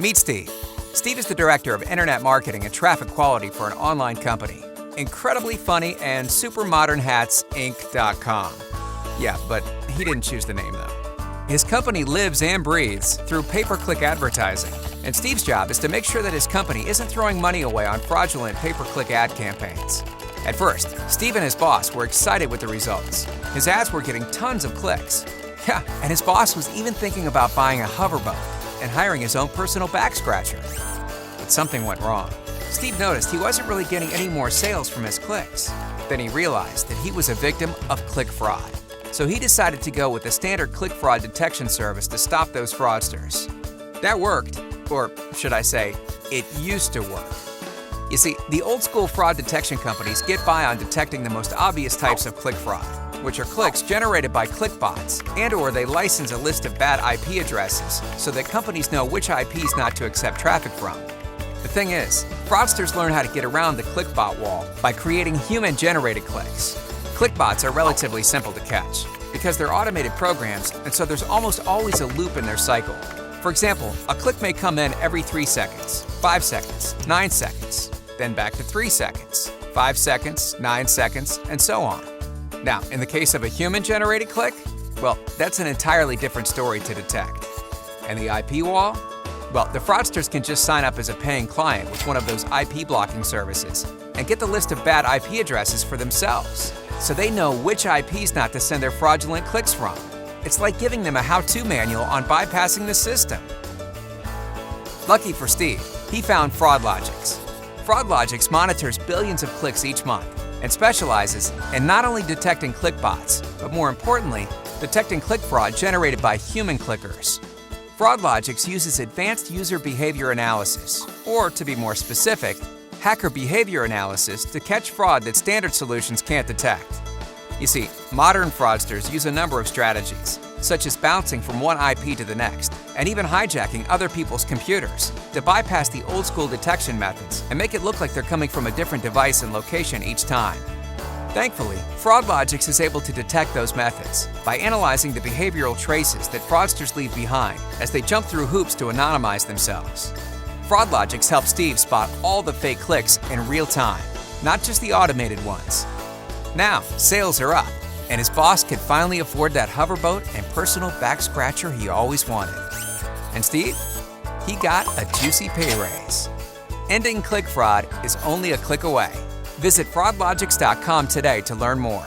Meet Steve. Steve is the director of internet marketing and traffic quality for an online company, Incredibly Funny and SuperModernHatsInc.com. Yeah, but he didn't choose the name though. His company lives and breathes through pay-per-click advertising, and Steve's job is to make sure that his company isn't throwing money away on fraudulent pay-per-click ad campaigns. At first, Steve and his boss were excited with the results. His ads were getting tons of clicks. Yeah, and his boss was even thinking about buying a hoverboat and hiring his own personal back scratcher. But something went wrong. Steve noticed he wasn't really getting any more sales from his clicks. Then he realized that he was a victim of click fraud. So he decided to go with the standard click fraud detection service to stop those fraudsters. That worked, or should I say, it used to work. You see, the old school fraud detection companies get by on detecting the most obvious types of click fraud, which are clicks generated by clickbots, and/or they license a list of bad IP addresses so that companies know which IPs not to accept traffic from. The thing is, fraudsters learn how to get around the clickbot wall by creating human-generated clicks. Clickbots are relatively simple to catch because they're automated programs, and so there's almost always a loop in their cycle. For example, a click may come in every 3 seconds, 5 seconds, 9 seconds, then back to 3 seconds, 5 seconds, 9 seconds, and so on. Now, in the case of a human-generated click, well, that's an entirely different story to detect. And the IP wall? Well, the fraudsters can just sign up as a paying client with one of those IP blocking services and get the list of bad IP addresses for themselves, so they know which IPs not to send their fraudulent clicks from. It's like giving them a how-to manual on bypassing the system. Lucky for Steve, he found FraudLogix. FraudLogix monitors billions of clicks each month and specializes in not only detecting clickbots, but more importantly, detecting click fraud generated by human clickers. FraudLogix uses advanced user behavior analysis, or to be more specific, hacker behavior analysis to catch fraud that standard solutions can't detect. You see, modern fraudsters use a number of strategies, such as bouncing from one IP to the next, and even hijacking other people's computers to bypass the old-school detection methods and make it look like they're coming from a different device and location each time. Thankfully, FraudLogix is able to detect those methods by analyzing the behavioral traces that fraudsters leave behind as they jump through hoops to anonymize themselves. FraudLogix helps Steve spot all the fake clicks in real time, not just the automated ones. Now, sales are up, and his boss could finally afford that hoverboat and personal back scratcher he always wanted. And Steve? He got a juicy pay raise. Ending click fraud is only a click away. Visit fraudlogix.com today to learn more.